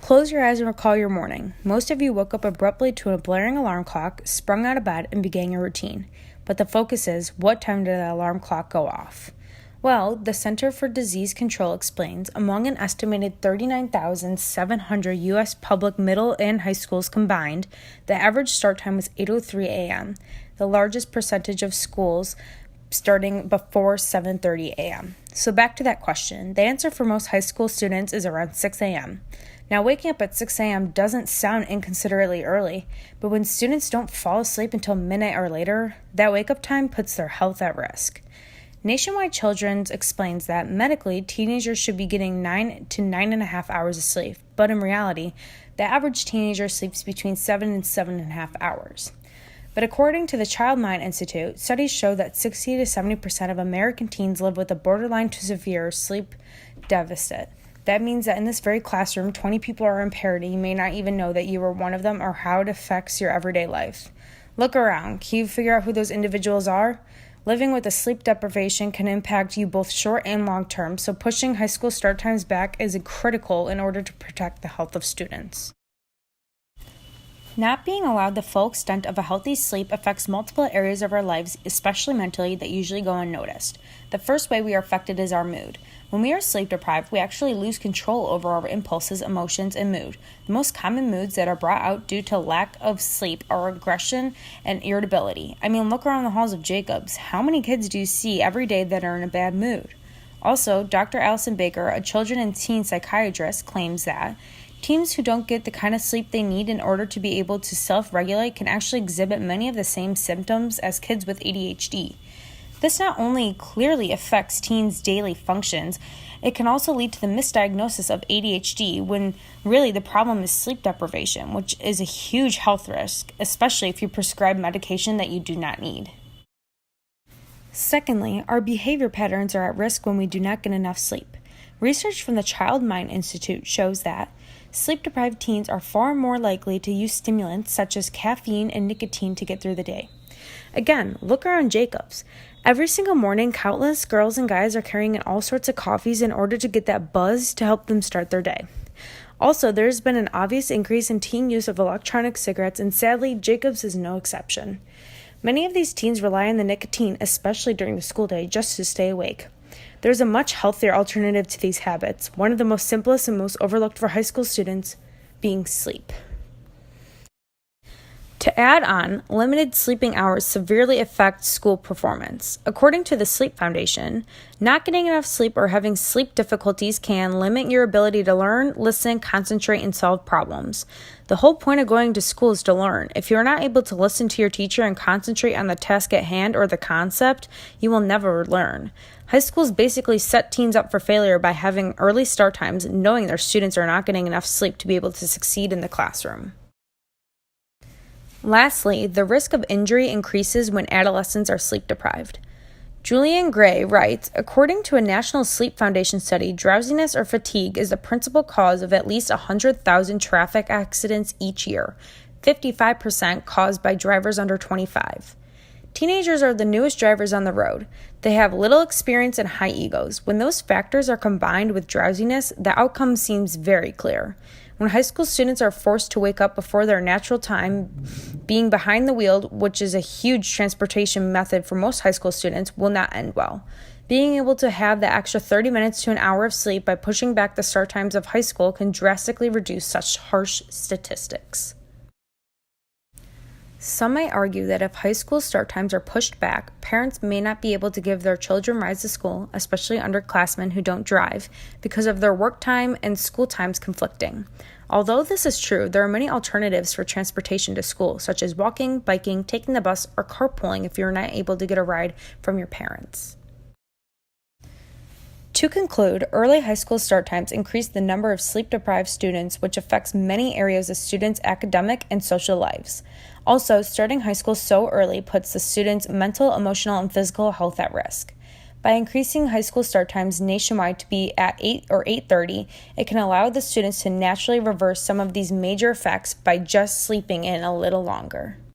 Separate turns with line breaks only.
Close your eyes and recall your morning. Most of you woke up abruptly to a blaring alarm clock, sprung out of bed, and began your routine. But the focus is, what time did the alarm clock go off? Well, the Center for Disease Control explains, among an estimated 39,700 U.S. public middle and high schools combined, the average start time was 8:03 a.m., the largest percentage of schools starting before 7:30 a.m. So back to that question. The answer for most high school students is around 6 a.m. Now, waking up at 6 a.m. doesn't sound inconsiderately early, but when students don't fall asleep until midnight or later, that wake-up time puts their health at risk. Nationwide Children's explains that medically, teenagers should be getting 9 to 9.5 hours of sleep, but in reality, the average teenager sleeps between 7 and 7.5 hours. But according to the Child Mind Institute, studies show that 60 to 70% of American teens live with a borderline to severe sleep deficit. That means that in this very classroom, 20 people are impaired and you may not even know that you are one of them or how it affects your everyday life. Look around. Can you figure out who those individuals are? Living with a sleep deprivation can impact you both short and long term, so pushing high school start times back is critical in order to protect the health of students. Not being allowed the full extent of a healthy sleep affects multiple areas of our lives, especially mentally, that usually go unnoticed. The first way we are affected is our mood. When we are sleep deprived, we actually lose control over our impulses, emotions, and mood. The most common moods that are brought out due to lack of sleep are aggression and irritability. Look around the halls of Jacobs. How many kids do you see every day that are in a bad mood? Also, Dr. Allison Baker, a children and teen psychiatrist, claims that teens who don't get the kind of sleep they need in order to be able to self-regulate can actually exhibit many of the same symptoms as kids with ADHD. This not only clearly affects teens' daily functions, it can also lead to the misdiagnosis of ADHD when really the problem is sleep deprivation, which is a huge health risk, especially if you prescribe medication that you do not need. Secondly, our behavior patterns are at risk when we do not get enough sleep. Research from the Child Mind Institute shows that sleep-deprived teens are far more likely to use stimulants such as caffeine and nicotine to get through the day. Again, look around Jacobs. Every single morning, countless girls and guys are carrying in all sorts of coffees in order to get that buzz to help them start their day. Also, there's been an obvious increase in teen use of electronic cigarettes, and sadly, Jacobs is no exception. Many of these teens rely on the nicotine, especially during the school day, just to stay awake. There's a much healthier alternative to these habits, one of the most simplest and most overlooked for high school students being sleep. To add on, limited sleeping hours severely affect school performance. According to the Sleep Foundation, not getting enough sleep or having sleep difficulties can limit your ability to learn, listen, concentrate, and solve problems. The whole point of going to school is to learn. If you are not able to listen to your teacher and concentrate on the task at hand or the concept, you will never learn. High schools basically set teens up for failure by having early start times, knowing their students are not getting enough sleep to be able to succeed in the classroom. Lastly, the risk of injury increases when adolescents are sleep deprived. Julian Gray writes, according to a National Sleep Foundation study, drowsiness or fatigue is the principal cause of at least 100,000 traffic accidents each year, 55% caused by drivers under 25. Teenagers are the newest drivers on the road. They have little experience and high egos. When those factors are combined with drowsiness, the outcome seems very clear. When high school students are forced to wake up before their natural time, being behind the wheel, which is a huge transportation method for most high school students, will not end well. Being able to have the extra 30 minutes to an hour of sleep by pushing back the start times of high school can drastically reduce such harsh statistics. Some may argue that if high school start times are pushed back, parents may not be able to give their children rides to school, especially underclassmen who don't drive, because of their work time and school times conflicting. Although this is true, there are many alternatives for transportation to school, such as walking, biking, taking the bus, or carpooling if you're not able to get a ride from your parents. To conclude, early high school start times increase the number of sleep-deprived students, which affects many areas of students' academic and social lives. Also, starting high school so early puts the students' mental, emotional, and physical health at risk. By increasing high school start times nationwide to be at 8 or 8:30, it can allow the students to naturally reverse some of these major effects by just sleeping in a little longer.